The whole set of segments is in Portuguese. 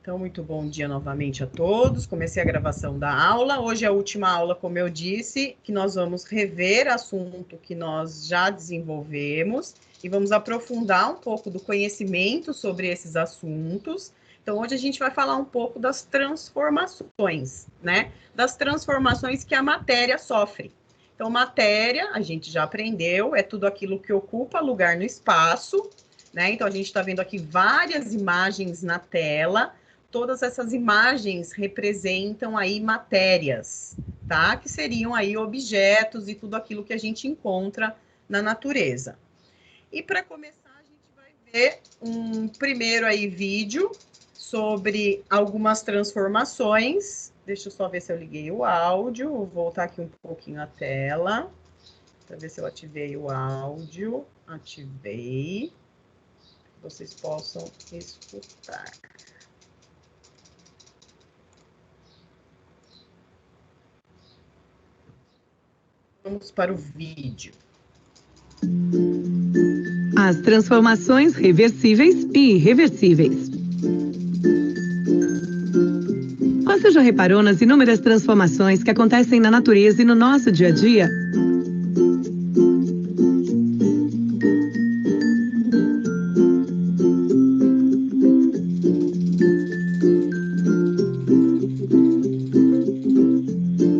Então, muito bom dia novamente a todos. Comecei a gravação da aula. Hoje é a última aula, como eu disse, que nós vamos rever assunto que nós já desenvolvemos e vamos aprofundar um pouco do conhecimento sobre esses assuntos. Então, hoje a gente vai falar um pouco das transformações, né? Das transformações que a matéria sofre. Então, matéria, a gente já aprendeu, é tudo aquilo que ocupa lugar no espaço, né? Então, a gente está vendo aqui várias imagens na tela. Todas essas imagens representam aí matérias, tá? Que seriam aí objetos e tudo aquilo que a gente encontra na natureza. E para começar, a gente vai ver um primeiro aí vídeo sobre algumas transformações. Deixa eu só ver se eu liguei o áudio. Vou voltar aqui um pouquinho a tela para ver se eu ativei o áudio. Ativei. Vocês possam escutar. Vamos para o vídeo. As transformações reversíveis e irreversíveis. Você já reparou nas inúmeras transformações que acontecem na natureza e no nosso dia a dia?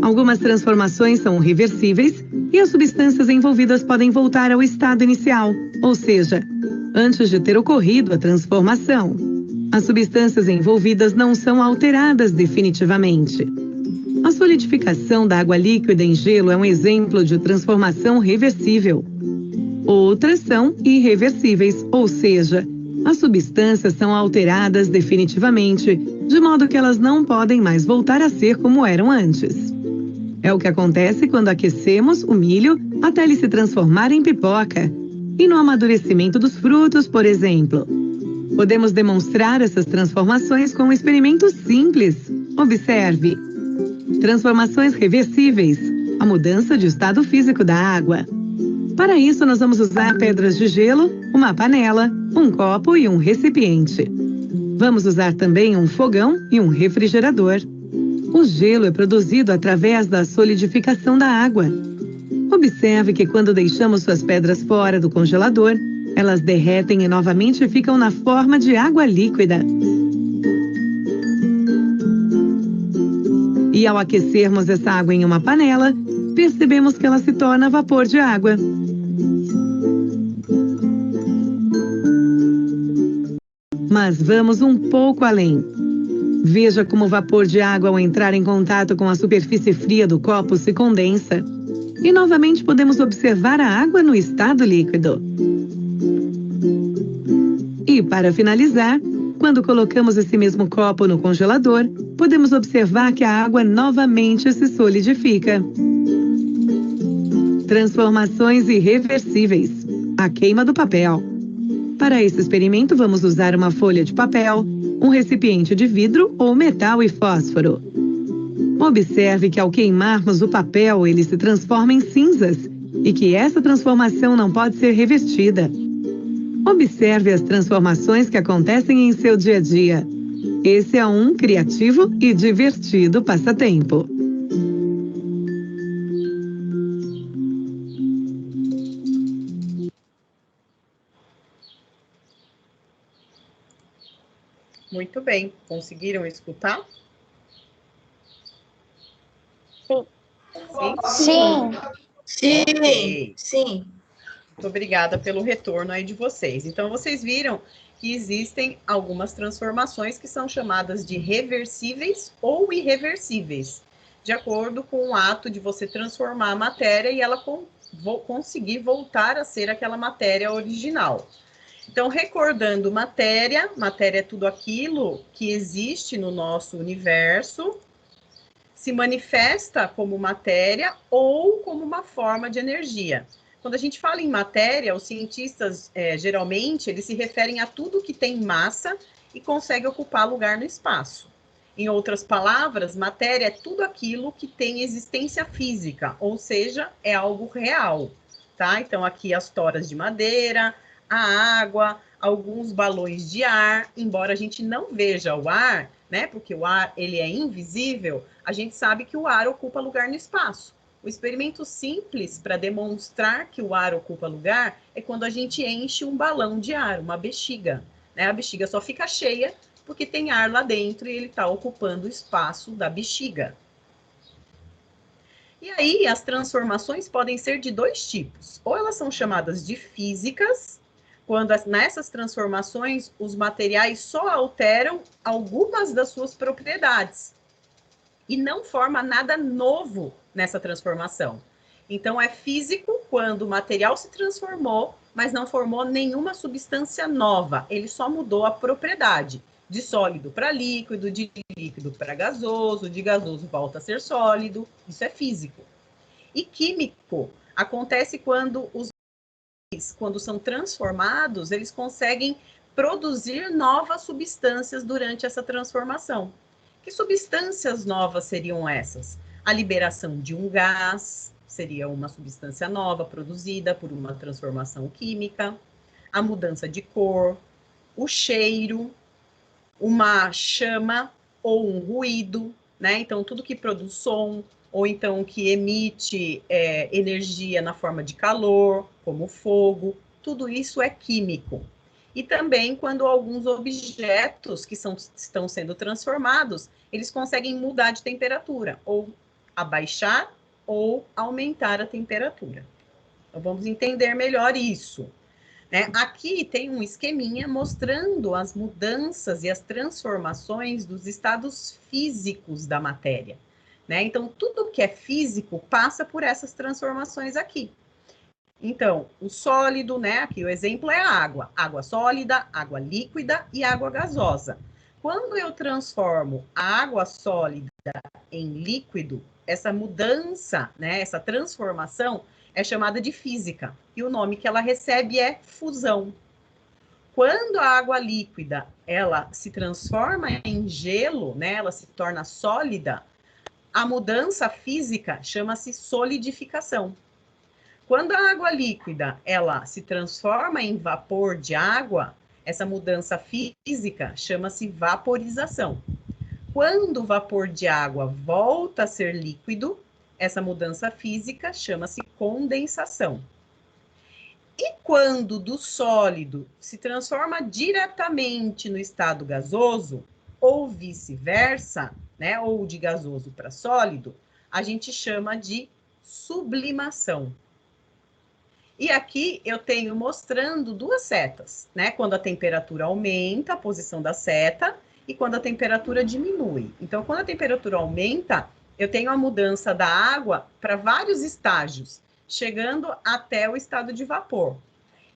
Algumas transformações são reversíveis e as substâncias envolvidas podem voltar ao estado inicial, ou seja, antes de ter ocorrido a transformação. As substâncias envolvidas não são alteradas definitivamente. A solidificação da água líquida em gelo é um exemplo de transformação reversível. Outras são irreversíveis, ou seja, as substâncias são alteradas definitivamente, de modo que elas não podem mais voltar a ser como eram antes. É o que acontece quando aquecemos o milho até ele se transformar em pipoca. E no amadurecimento dos frutos, por exemplo. Podemos demonstrar essas transformações com um experimento simples. Observe. Transformações reversíveis. A mudança de estado físico da água. Para isso, nós vamos usar pedras de gelo, uma panela, um copo e um recipiente. Vamos usar também um fogão e um refrigerador. O gelo é produzido através da solidificação da água. Observe que quando deixamos suas pedras fora do congelador, elas derretem e novamente ficam na forma de água líquida. E ao aquecermos essa água em uma panela, percebemos que ela se torna vapor de água. Mas vamos um pouco além. Veja como o vapor de água, ao entrar em contato com a superfície fria do copo, se condensa. E novamente podemos observar a água no estado líquido. E para finalizar, quando colocamos esse mesmo copo no congelador, podemos observar que a água novamente se solidifica. Transformações irreversíveis. A queima do papel. Para esse experimento, vamos usar uma folha de papel, um recipiente de vidro ou metal e fósforo. Observe que ao queimarmos o papel, ele se transforma em cinzas e que essa transformação não pode ser revertida. Observe as transformações que acontecem em seu dia a dia. Esse é um criativo e divertido passatempo. Muito bem. Conseguiram escutar? Sim. Sim. Okay. Sim. Muito obrigada pelo retorno aí de vocês. Então, vocês viram que existem algumas transformações que são chamadas de reversíveis ou irreversíveis, de acordo com o ato de você transformar a matéria e ela conseguir voltar a ser aquela matéria original. Então, recordando matéria é tudo aquilo que existe no nosso universo, se manifesta como matéria ou como uma forma de energia. Quando a gente fala em matéria, os cientistas, geralmente, eles se referem a tudo que tem massa e consegue ocupar lugar no espaço. Em outras palavras, matéria é tudo aquilo que tem existência física, ou seja, é algo real, tá? Então, aqui as toras de madeira, a água, alguns balões de ar, embora a gente não veja o ar, né? Porque o ar ele é invisível, a gente sabe que o ar ocupa lugar no espaço. O experimento simples para demonstrar que o ar ocupa lugar é quando a gente enche um balão de ar, uma bexiga, né? A bexiga só fica cheia porque tem ar lá dentro e ele está ocupando o espaço da bexiga. E aí, as transformações podem ser de dois tipos. Ou elas são chamadas de físicas, quando nessas transformações os materiais só alteram algumas das suas propriedades e não forma nada novo nessa transformação. Então, é físico quando o material se transformou, mas não formou nenhuma substância nova, ele só mudou a propriedade. De sólido para líquido, de líquido para gasoso, de gasoso volta a ser sólido, isso é físico. E químico acontece quando quando são transformados, eles conseguem produzir novas substâncias durante essa transformação. Que substâncias novas seriam essas? A liberação de um gás seria uma substância nova produzida por uma transformação química, a mudança de cor, o cheiro, uma chama ou um ruído, né? Então, tudo que produz som, ou então que emite energia na forma de calor, como fogo, tudo isso é químico. E também quando alguns objetos que estão sendo transformados, eles conseguem mudar de temperatura, ou abaixar ou aumentar a temperatura. Então, vamos entender melhor isso. Aqui tem um esqueminha mostrando as mudanças e as transformações dos estados físicos da matéria. Então, tudo que é físico passa por essas transformações aqui. Então, o sólido, aqui o exemplo é a água. Água sólida, água líquida e água gasosa. Quando eu transformo a água sólida em líquido, essa mudança, essa transformação é chamada de física. E o nome que ela recebe é fusão. Quando a água líquida, ela se transforma em gelo, ela se torna sólida, a mudança física chama-se solidificação. Quando a água líquida, ela se transforma em vapor de água, essa mudança física chama-se vaporização. Quando o vapor de água volta a ser líquido, essa mudança física chama-se condensação. E quando do sólido se transforma diretamente no estado gasoso, ou vice-versa, ou de gasoso para sólido, a gente chama de sublimação. E aqui eu tenho mostrando duas setas, quando a temperatura aumenta, a posição da seta, e quando a temperatura diminui. Então, quando a temperatura aumenta, eu tenho a mudança da água para vários estágios, chegando até o estado de vapor.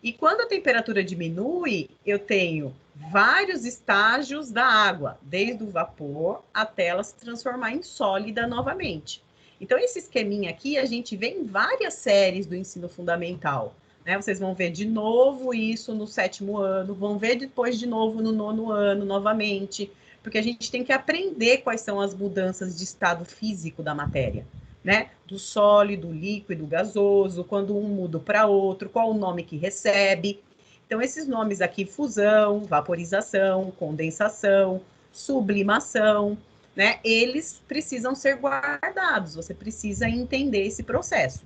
E quando a temperatura diminui, eu tenho vários estágios da água, desde o vapor até ela se transformar em sólida novamente. Então, esse esqueminha aqui, a gente vê em várias séries do ensino fundamental. Vocês vão ver de novo isso no 7º ano, vão ver depois de novo no 9º ano, novamente, porque a gente tem que aprender quais são as mudanças de estado físico da matéria, do sólido, líquido, gasoso, quando um muda para outro, qual o nome que recebe. Então, esses nomes aqui, fusão, vaporização, condensação, sublimação, eles precisam ser guardados, você precisa entender esse processo.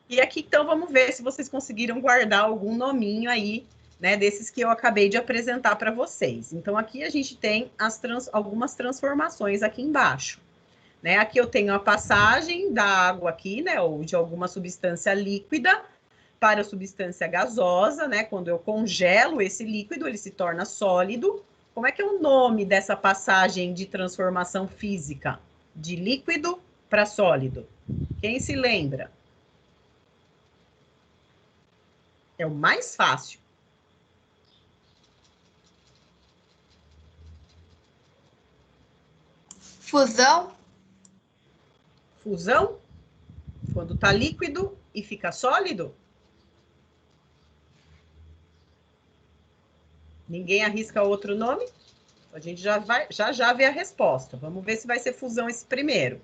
E aqui, então, vamos ver se vocês conseguiram guardar algum nominho aí, desses que eu acabei de apresentar para vocês. Então, aqui a gente tem algumas transformações aqui embaixo. Aqui eu tenho a passagem da água aqui, ou de alguma substância líquida para a substância gasosa, quando eu congelo esse líquido, ele se torna sólido. Como é que é o nome dessa passagem de transformação física? De líquido para sólido. Quem se lembra? É o mais fácil. Fusão. Fusão? Quando está líquido e fica sólido? Ninguém arrisca outro nome? A gente já vê a resposta. Vamos ver se vai ser fusão esse primeiro.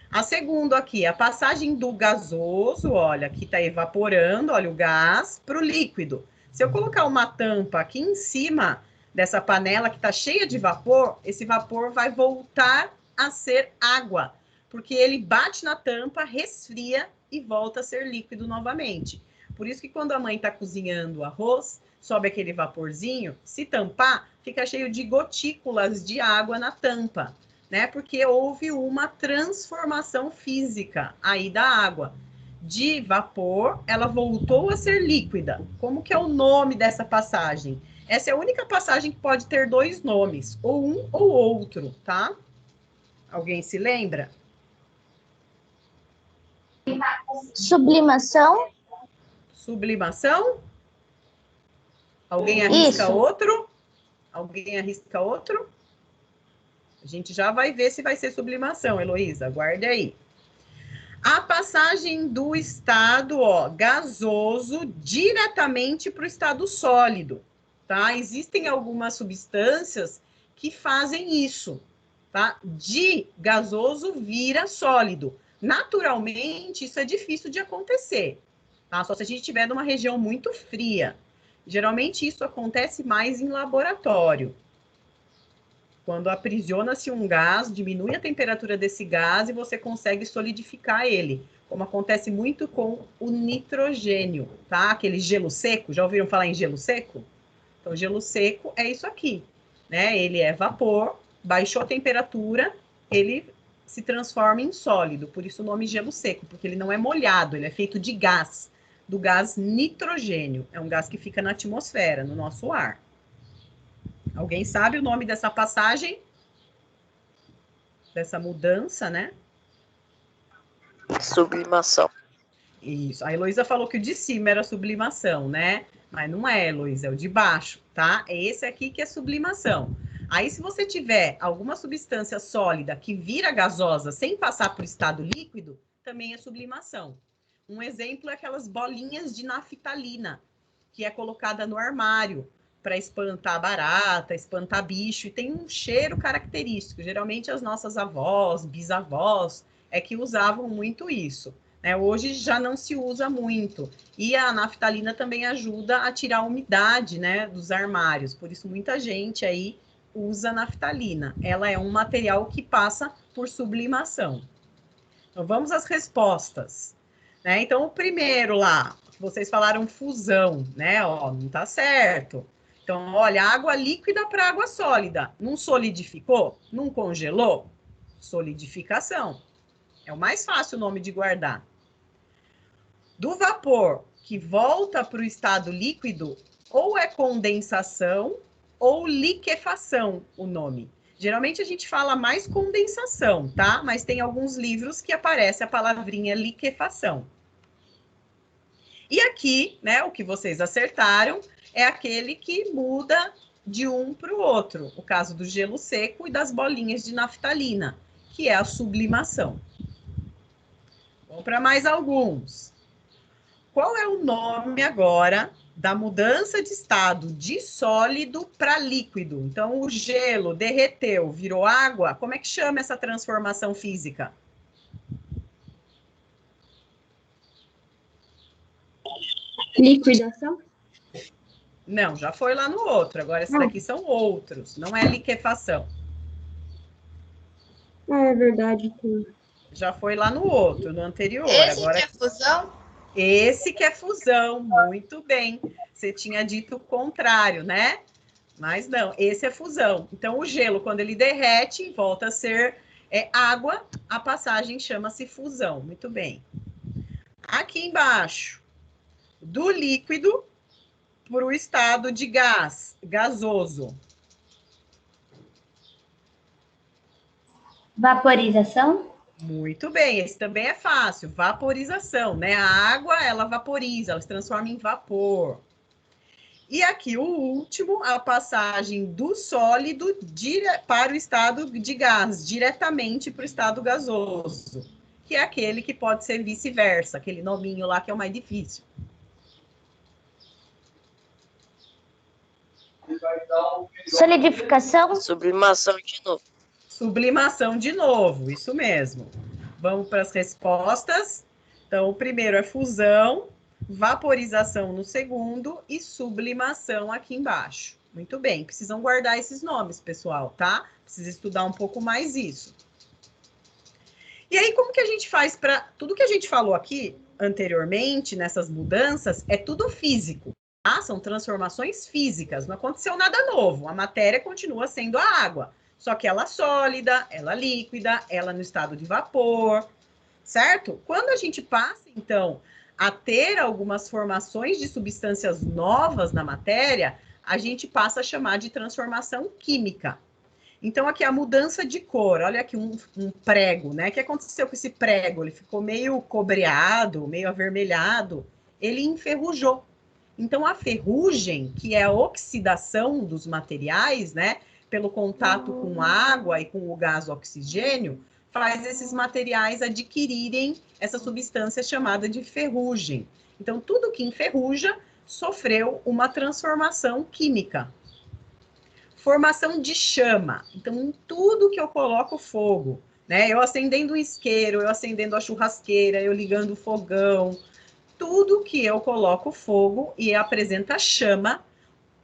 A segunda aqui, a passagem do gasoso, olha, aqui está evaporando, olha o gás, para o líquido. Se eu colocar uma tampa aqui em cima dessa panela que está cheia de vapor, esse vapor vai voltar a ser água, porque ele bate na tampa, resfria e volta a ser líquido novamente. Por isso que quando a mãe está cozinhando o arroz, sobe aquele vaporzinho, se tampar, fica cheio de gotículas de água na tampa, né? Porque houve uma transformação física aí da água. De vapor, ela voltou a ser líquida. Como que é o nome dessa passagem? Essa é a única passagem que pode ter dois nomes, ou um ou outro, tá? Alguém se lembra? Sublimação? Sublimação? Alguém arrisca Isso. outro? Alguém arrisca outro? A gente já vai ver se vai ser sublimação, Heloísa. Aguarde aí. A passagem do estado gasoso diretamente para o estado sólido, tá? Existem algumas substâncias que fazem isso, tá? De gasoso vira sólido. Naturalmente, isso é difícil de acontecer, tá? Só se a gente estiver numa região muito fria. Geralmente, isso acontece mais em laboratório. Quando aprisiona-se um gás, diminui a temperatura desse gás e você consegue solidificar ele, como acontece muito com o nitrogênio, tá? Aquele gelo seco, já ouviram falar em gelo seco? Então, gelo seco é isso aqui, né? Ele é vapor, baixou a temperatura, ele se transforma em sólido, por isso o nome gelo seco, porque ele não é molhado, ele é feito de gás, do gás nitrogênio, é um gás que fica na atmosfera, no nosso ar. Alguém sabe o nome dessa passagem? Dessa mudança, né? Sublimação. Isso. A Heloísa falou que o de cima era sublimação, né? Mas não é, Heloísa, é o de baixo, tá? É esse aqui que é sublimação. Aí, se você tiver alguma substância sólida que vira gasosa sem passar por estado líquido, também é sublimação. Um exemplo é aquelas bolinhas de naftalina, que é colocada no armário para espantar barata, espantar bicho, e tem um cheiro característico. Geralmente as nossas avós, bisavós, é que usavam muito isso. Né? Hoje já não se usa muito. E a naftalina também ajuda a tirar a umidade, né, dos armários. Por isso muita gente aí usa naftalina. Ela é um material que passa por sublimação. Então vamos às respostas. Né? Então o primeiro lá, vocês falaram fusão, né? Ó, não tá certo. Então, olha, água líquida para água sólida. Não solidificou? Não congelou? Solidificação. É o mais fácil o nome de guardar. Do vapor que volta para o estado líquido, ou é condensação ou liquefação o nome. Geralmente a gente fala mais condensação, tá? Mas tem alguns livros que aparece a palavrinha liquefação. E aqui, né, o que vocês acertaram é aquele que muda de um para o outro. O caso do gelo seco e das bolinhas de naftalina, que é a sublimação. Vamos para mais alguns. Qual é o nome agora da mudança de estado de sólido para líquido? Então, o gelo derreteu, virou água. Como é que chama essa transformação física? Liquidação? Não, já foi lá no outro. Agora, esses daqui são outros. Não é liquefação. Ah, é verdade. Já foi lá no outro, no anterior. Esse Agora, que é fusão? esse que é fusão. Muito bem. Você tinha dito o contrário, né? Mas não, esse é fusão. Então, o gelo, quando ele derrete e volta a ser água, a passagem chama-se fusão. Muito bem. Aqui embaixo, do líquido para o estado de gás, gasoso. Vaporização? Muito bem, esse também é fácil. Vaporização, né? A água, ela vaporiza, ela se transforma em vapor. E aqui o último, a passagem do sólido para o estado de gás, diretamente para o estado gasoso, que é aquele que pode ser vice-versa, aquele nominho lá que é o mais difícil. Solidificação? Sublimação de novo. Sublimação de novo, isso mesmo. Vamos para as respostas. Então, o primeiro é fusão, vaporização no segundo e sublimação aqui embaixo. Muito bem, precisam guardar esses nomes, pessoal, tá? Precisa estudar um pouco mais isso. E aí, como que a gente faz para... Tudo que a gente falou aqui anteriormente, nessas mudanças, é tudo físico, tá? São transformações físicas, não aconteceu nada novo. A matéria continua sendo a água, só que ela sólida, ela líquida, ela no estado de vapor, certo? Quando a gente passa, então, a ter algumas formações de substâncias novas na matéria, a gente passa a chamar de transformação química. Então, aqui a mudança de cor, olha aqui um prego, né? O que aconteceu com esse prego? Ele ficou meio cobreado, meio avermelhado, ele enferrujou. Então, a ferrugem, que é a oxidação dos materiais, né? Pelo contato com água e com o gás oxigênio, faz esses materiais adquirirem essa substância chamada de ferrugem. Então, tudo que enferruja sofreu uma transformação química. Formação de chama. Então, em tudo que eu coloco fogo, né? Eu acendendo o isqueiro, eu acendendo a churrasqueira, eu ligando o fogão, tudo que eu coloco fogo e apresenta chama,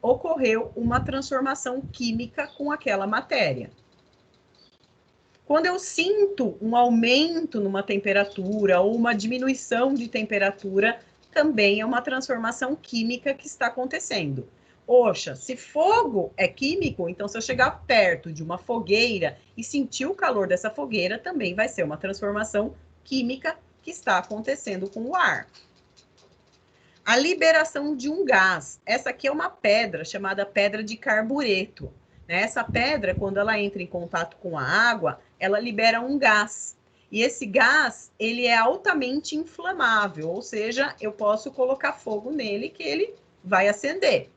ocorreu uma transformação química com aquela matéria. Quando eu sinto um aumento numa temperatura ou uma diminuição de temperatura, também é uma transformação química que está acontecendo. Poxa, se fogo é químico, então se eu chegar perto de uma fogueira e sentir o calor dessa fogueira, também vai ser uma transformação química que está acontecendo com o ar. A liberação de um gás. Essa aqui é uma pedra chamada pedra de carbureto. Essa pedra, quando ela entra em contato com a água, ela libera um gás. E esse gás, ele é altamente inflamável, ou seja, eu posso colocar fogo nele que ele vai acender.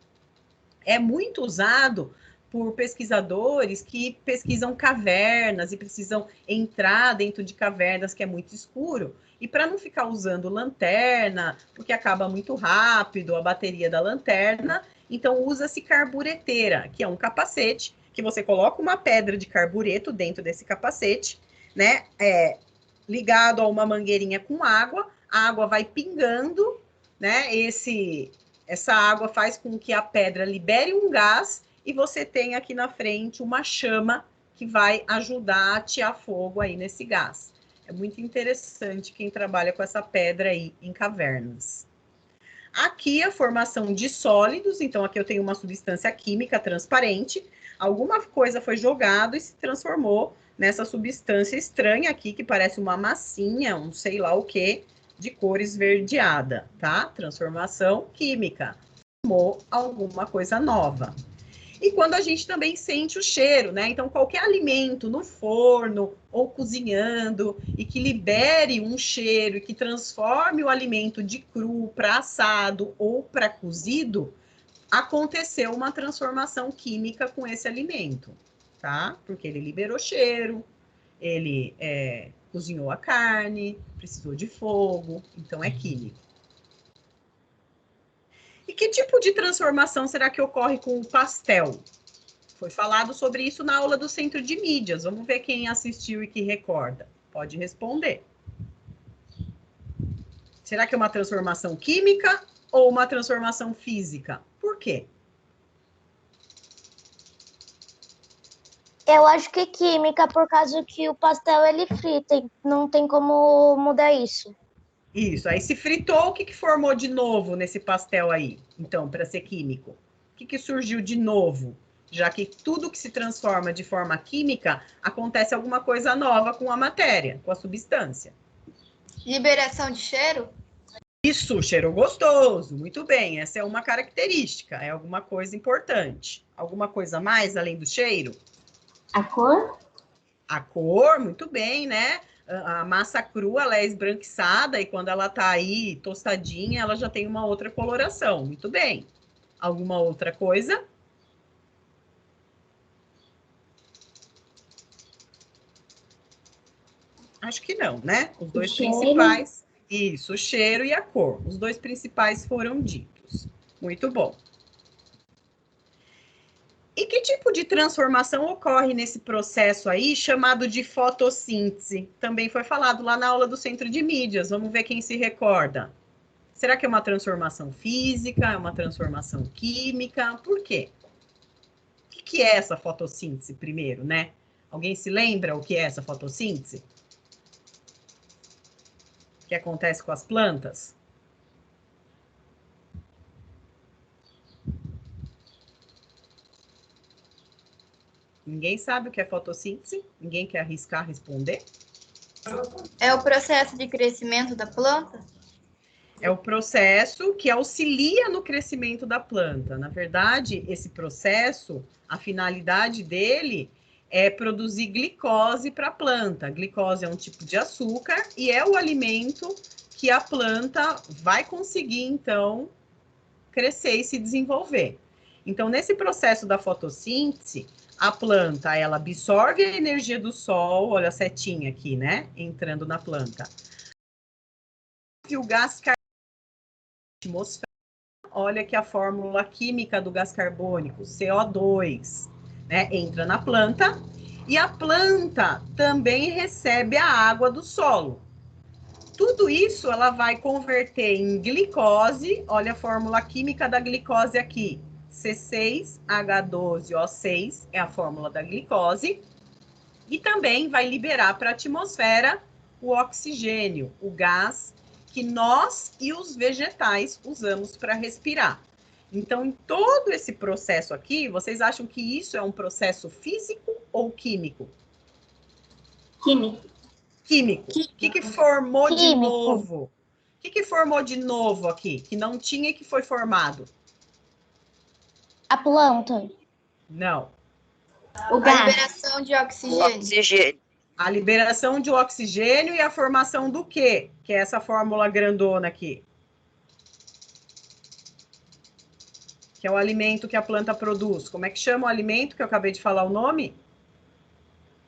É muito usado por pesquisadores que pesquisam cavernas e precisam entrar dentro de cavernas que é muito escuro. E para não ficar usando lanterna, porque acaba muito rápido a bateria da lanterna, então usa-se carbureteira, que é um capacete, que você coloca uma pedra de carbureto dentro desse capacete, né? Ligado a uma mangueirinha com água, a água vai pingando, né? Essa água faz com que a pedra libere um gás e você tem aqui na frente uma chama que vai ajudar a atear fogo aí nesse gás. É muito interessante quem trabalha com essa pedra aí em cavernas. Aqui a formação de sólidos, então aqui eu tenho uma substância química transparente, alguma coisa foi jogado e se transformou nessa substância estranha aqui, que parece uma massinha, um sei lá o que, de cor esverdeada, tá? Transformação química, formou alguma coisa nova. E quando a gente também sente o cheiro, né? Então, qualquer alimento no forno ou cozinhando e que libere um cheiro e que transforme o alimento de cru para assado ou para cozido, aconteceu uma transformação química com esse alimento, tá? Porque ele liberou cheiro, ele cozinhou a carne, precisou de fogo, então é químico. E que tipo de transformação será que ocorre com o pastel? Foi falado sobre isso na aula do Centro de Mídias. Vamos ver quem assistiu e que recorda. Pode responder. Será que é uma transformação química ou uma transformação física? Por quê? Eu acho que é química, por causa que o pastel ele frita, e não tem como mudar isso. Isso, aí se fritou, o que formou de novo nesse pastel aí? Então, para ser químico. O que surgiu de novo? Já que tudo que se transforma de forma química, acontece alguma coisa nova com a matéria, com a substância. Liberação de cheiro? Isso, cheiro gostoso, muito bem, essa é uma característica, é alguma coisa importante. Alguma coisa mais além do cheiro? A cor? A cor, muito bem, né? A massa crua, ela é esbranquiçada e quando ela tá aí tostadinha, ela já tem uma outra coloração, muito bem. Alguma outra coisa? Acho que não, né? Os dois principais. Isso, o cheiro e a cor. Os dois principais foram ditos. Muito bom. E que tipo de transformação ocorre nesse processo aí, chamado de fotossíntese? Também foi falado lá na aula do Centro de Mídias. Vamos ver quem se recorda. Será que é uma transformação física? É uma transformação química? Por quê? O que é essa fotossíntese primeiro, né? Alguém se lembra o que é essa fotossíntese? O que acontece com as plantas? Ninguém sabe o que é fotossíntese? Ninguém quer arriscar responder? É o processo de crescimento da planta? É o processo que auxilia no crescimento da planta. Na verdade, esse processo, a finalidade dele é produzir glicose para a planta. A glicose é um tipo de açúcar e é o alimento que a planta vai conseguir, então, crescer e se desenvolver. Então, nesse processo da fotossíntese, a planta, ela absorve a energia do sol, olha a setinha aqui, né? Entrando na planta. E o gás carbônico, atmosfera, olha que a fórmula química do gás carbônico, CO2, né? Entra na planta e a planta também recebe a água do solo. Tudo isso ela vai converter em glicose, olha a fórmula química da glicose aqui, C6H12O6 é a fórmula da glicose, e também vai liberar para a atmosfera o oxigênio, o gás que nós e os vegetais usamos para respirar. Então, em todo esse processo aqui, vocês acham que isso é um processo físico ou químico? Químico. Químico. O que formou de Químico. novo? O que formou de novo aqui? Que não tinha e que foi formado? A planta. Não. O A gás. liberação de O oxigênio. oxigênio. A liberação de oxigênio e a formação do quê? Que é essa fórmula grandona aqui. Que é o alimento que a planta produz. Como é que chama o alimento que eu acabei de falar o nome?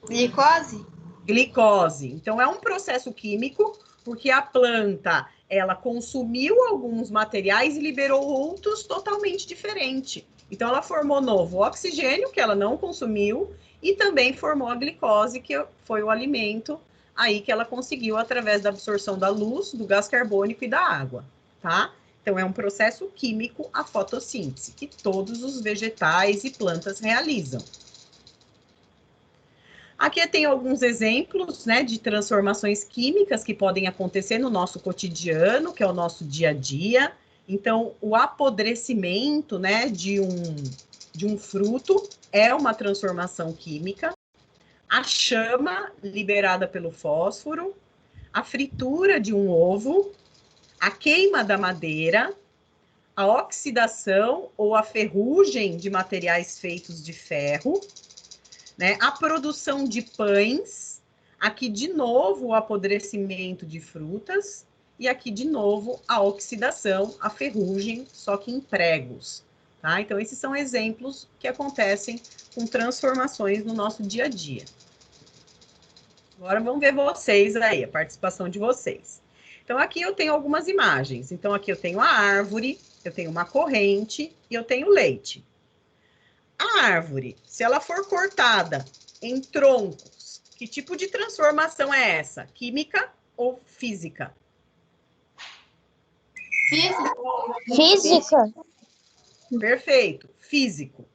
Glicose? Glicose. Então, é um processo químico, porque a planta, ela consumiu alguns materiais e liberou outros totalmente diferentes. Então, ela formou novo oxigênio, que ela não consumiu, e também formou a glicose, que foi o alimento aí que ela conseguiu através da absorção da luz, do gás carbônico e da água, tá? Então, é um processo químico, a fotossíntese, que todos os vegetais e plantas realizam. Aqui tem alguns exemplos, né, de transformações químicas que podem acontecer no nosso cotidiano, que é o nosso dia a dia. Então, o apodrecimento, né, de um fruto é uma transformação química. A chama liberada pelo fósforo, a fritura de um ovo, a queima da madeira, a oxidação ou a ferrugem de materiais feitos de ferro, né? A produção de pães, aqui de novo o apodrecimento de frutas, e aqui de novo a oxidação, a ferrugem, só que em pregos. Tá? Então, esses são exemplos que acontecem com transformações no nosso dia a dia. Agora vamos ver vocês aí, a participação de vocês. Então, aqui eu tenho algumas imagens. Então, aqui eu tenho a árvore, eu tenho uma corrente e eu tenho leite. A árvore, se ela for cortada em troncos, que tipo de transformação é essa? Química ou física? Física. Perfeito, físico.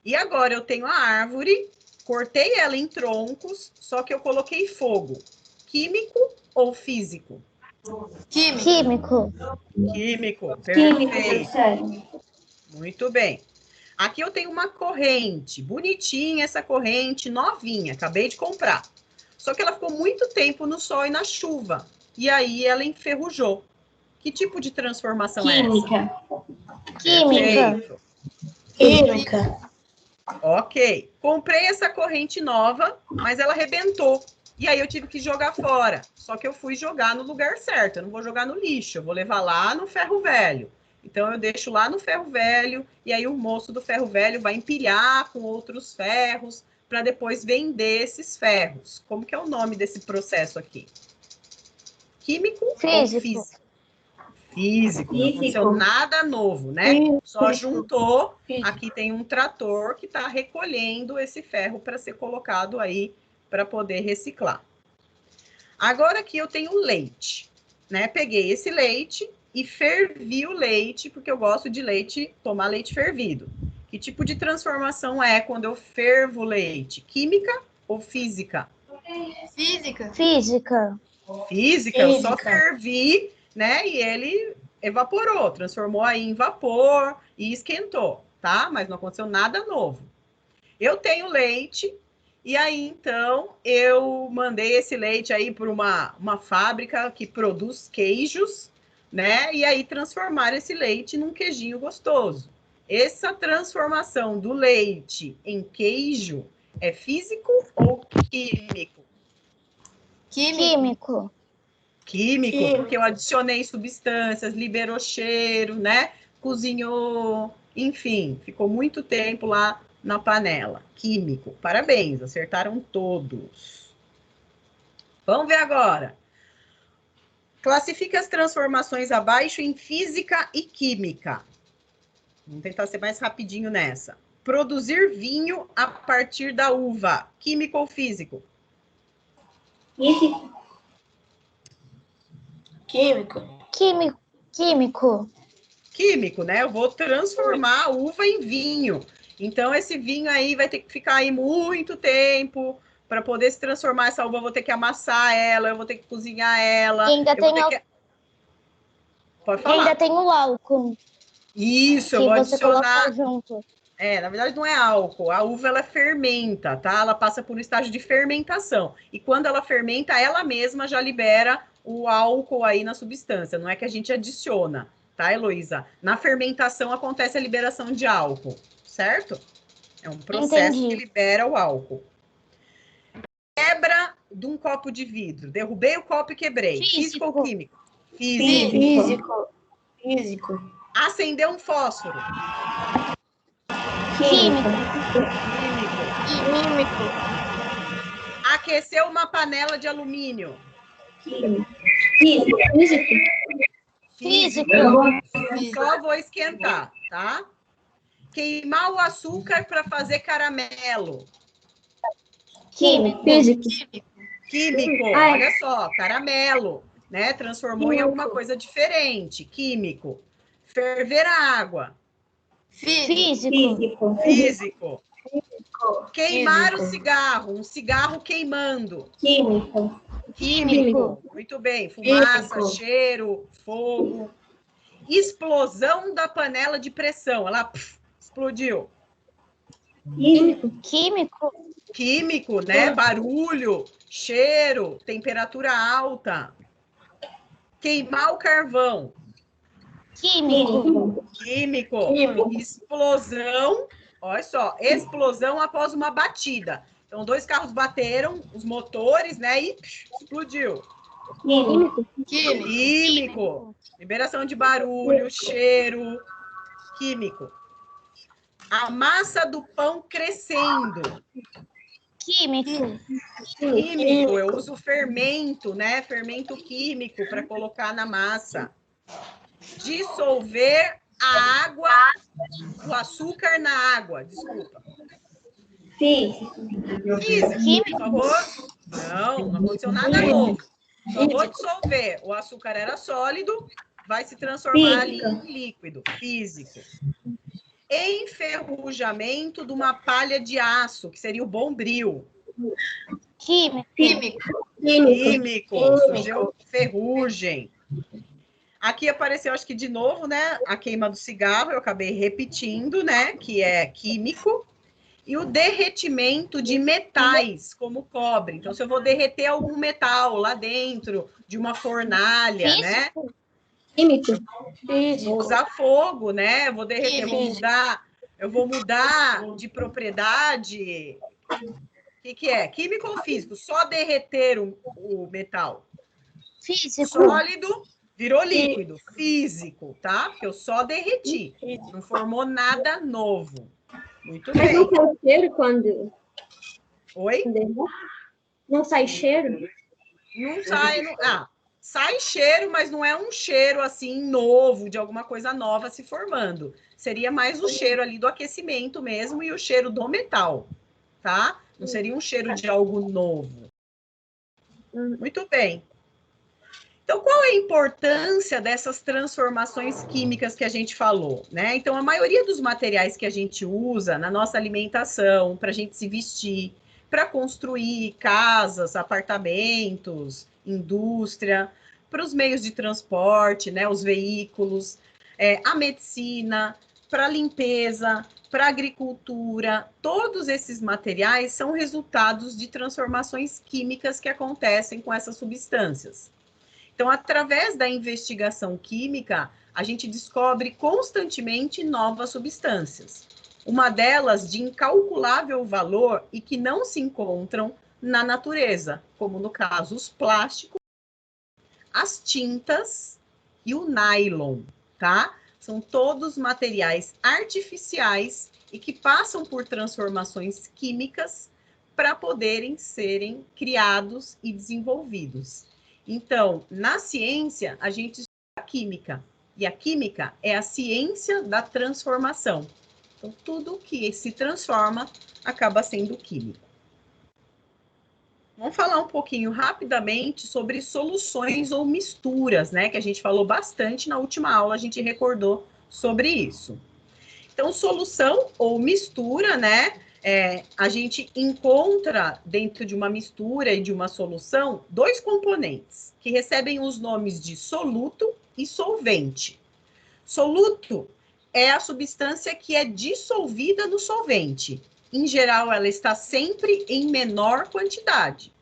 E agora eu tenho a árvore, cortei ela em troncos, só que eu coloquei fogo. Químico ou físico? Químico. Químico. Químico, Químico, perfeito. sério. Muito bem. Aqui eu tenho uma corrente, bonitinha essa corrente, novinha, acabei de comprar. Só que ela ficou muito tempo no sol e na chuva. E aí ela enferrujou. Que tipo de transformação é essa? Química. Perfeito. Química. Ok. Comprei essa corrente nova, mas ela arrebentou. E aí eu tive que jogar fora. Só que eu fui jogar no lugar certo. Eu não vou jogar no lixo, eu vou levar lá no ferro velho. Então eu deixo lá no ferro velho e aí o moço do ferro velho vai empilhar com outros ferros para depois vender esses ferros. Como que é o nome desse processo aqui? Químico Físico. ou físico? Físico. Não aconteceu nada novo, né? Físico. Só juntou. Aqui tem um trator que está recolhendo esse ferro para ser colocado aí para poder reciclar. Agora aqui eu tenho leite, né? Peguei esse leite e fervi o leite, porque eu gosto de leite, tomar leite fervido. Que tipo de transformação é quando eu fervo o leite? Química ou física? Física. Física. Física, eu só fervi, né? E ele evaporou, transformou aí em vapor e esquentou, tá? Mas não aconteceu nada novo. Eu tenho leite, e aí então eu mandei esse leite aí para uma fábrica que produz queijos, né? E aí transformaram esse leite num queijinho gostoso. Essa transformação do leite em queijo é físico ou químico? Químico. Químico, porque eu adicionei substâncias, liberou cheiro, né? Cozinhou, enfim, ficou muito tempo lá na panela. Químico. Parabéns, acertaram todos. Vamos ver agora. Classifica as transformações abaixo em física e química. Vamos tentar ser mais rapidinho nessa. Produzir vinho a partir da uva. Químico ou físico? Físico. Químico. Químico, né? Eu vou transformar a uva em vinho. Então, esse vinho aí vai ter que ficar aí muito tempo para poder se transformar. Essa uva eu vou ter que amassar ela, eu vou ter que cozinhar ela. E ainda tem Pode E falar. ainda tem o álcool. Isso, eu que vou você adicionar. coloca junto. Na verdade não é álcool. A uva ela fermenta, tá? Ela passa por um estágio de fermentação. E quando ela fermenta, ela mesma já libera o álcool aí na substância. Não é que a gente adiciona, tá, Heloísa? Na fermentação acontece a liberação de álcool, certo? É um processo Entendi. que libera o álcool. Quebra de um copo de vidro. Derrubei o copo e quebrei. Físico ou químico? Físico. Acender um fósforo. Químico. Aquecer uma panela de alumínio. Físico. Só vou esquentar, tá? Queimar o açúcar para fazer caramelo. Químico. Químico, olha só, caramelo, né? Transformou em alguma coisa diferente. Químico. Ferver a água. Físico. Físico. Queimar o cigarro, um cigarro queimando. Químico. Muito bem. Fumaça, cheiro, fogo. Explosão da panela de pressão. Ela explodiu. Químico, né? Barulho, cheiro, temperatura alta. Queimar o carvão. Químico. Explosão. Olha só, explosão após uma batida. Então, dois carros bateram, os motores, né? E explodiu. Químico. Liberação de barulho, cheiro. Químico. A massa do pão crescendo. Químico. Eu uso fermento, né? Fermento químico para colocar na massa. Dissolver a água, o açúcar na água, desculpa. Físico, por favor. Não aconteceu nada novo. Só vou dissolver. O açúcar era sólido, vai se transformar ali em líquido. Físico. Enferrujamento de uma palha de aço, que seria o bombril. Químico. Surgiu ferrugem. Aqui apareceu, acho que de novo, né? A queima do cigarro, eu acabei repetindo, né? Que é químico. E o derretimento de metais, como cobre. Então, se eu vou derreter algum metal lá dentro de uma fornalha, né? Vou usar fogo, né? Eu vou derreter, eu vou mudar de propriedade. O que é? Químico ou físico? Só derreter o metal. Físico. Sólido virou líquido. Físico, tá? Porque eu só derreti. Não formou nada novo. Muito bem. Mas não sai cheiro quando... Oi? Não sai cheiro? Não sai... sai cheiro, mas não é um cheiro assim novo, de alguma coisa nova se formando. Seria mais o cheiro ali do aquecimento mesmo e o cheiro do metal, tá? Não seria um cheiro de algo novo. Muito bem. Então, qual é a importância dessas transformações químicas que a gente falou, né? Então, a maioria dos materiais que a gente usa na nossa alimentação, para a gente se vestir, para construir casas, apartamentos, indústria, para os meios de transporte, né? Os veículos, a medicina, para limpeza, para agricultura, todos esses materiais são resultados de transformações químicas que acontecem com essas substâncias. Então, através da investigação química, a gente descobre constantemente novas substâncias. Uma delas de incalculável valor e que não se encontram na natureza, como no caso os plásticos, as tintas e o nylon, tá? São todos materiais artificiais e que passam por transformações químicas para poderem serem criados e desenvolvidos. Então, na ciência, a gente estuda a química, e a química é a ciência da transformação. Então, tudo que se transforma acaba sendo químico. Vamos falar um pouquinho rapidamente sobre soluções ou misturas, né? Que a gente falou bastante na última aula, a gente recordou sobre isso. Então, solução ou mistura, né? A gente encontra dentro de uma mistura e de uma solução dois componentes que recebem os nomes de soluto e solvente. Soluto é a substância que é dissolvida no solvente. Em geral, ela está sempre em menor quantidade.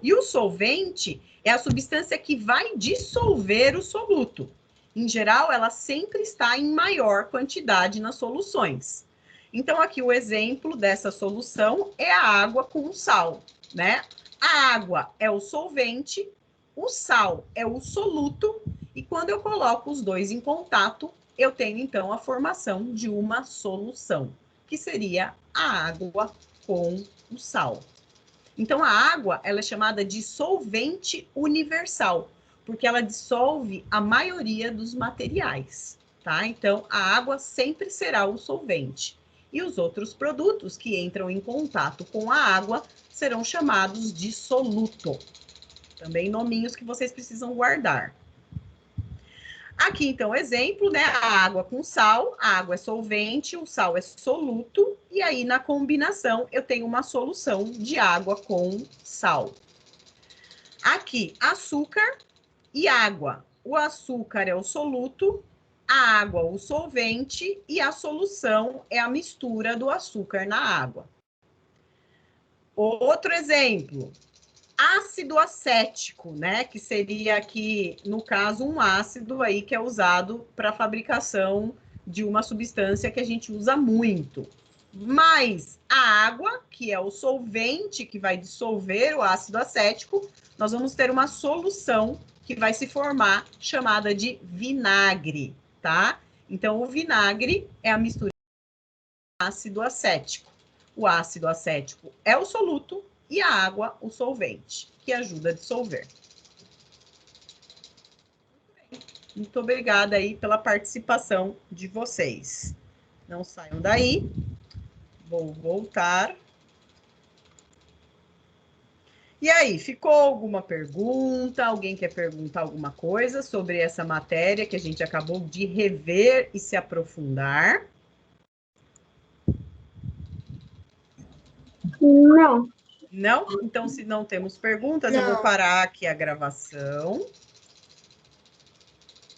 E o solvente é a substância que vai dissolver o soluto. Em geral, ela sempre está em maior quantidade nas soluções. Então, aqui o exemplo dessa solução é a água com sal, né? A água é o solvente, o sal é o soluto, e quando eu coloco os dois em contato, eu tenho, então, a formação de uma solução, que seria a água com o sal. Então, a água, ela é chamada de solvente universal, porque ela dissolve a maioria dos materiais, tá? Então, a água sempre será o solvente. E os outros produtos que entram em contato com a água serão chamados de soluto. Também nominhos que vocês precisam guardar. Aqui, então, exemplo, né? A água com sal, a água é solvente, o sal é soluto, e aí na combinação eu tenho uma solução de água com sal. Aqui, açúcar e água. O açúcar é o soluto, a água o solvente e a solução é a mistura do açúcar na água. Outro exemplo, ácido acético, né? Que seria aqui, no caso, um ácido aí que é usado para a fabricação de uma substância que a gente usa muito. Mas a água, que é o solvente que vai dissolver o ácido acético, nós vamos ter uma solução que vai se formar chamada de vinagre, tá? Então, o vinagre é a mistura de ácido acético. O ácido acético é o soluto e a água, o solvente, que ajuda a dissolver. Muito obrigada aí pela participação de vocês. Não saiam daí. Vou voltar. E aí, ficou alguma pergunta? Alguém quer perguntar alguma coisa sobre essa matéria que a gente acabou de rever e se aprofundar? Não. Não? Então, se não temos perguntas, eu vou parar aqui a gravação.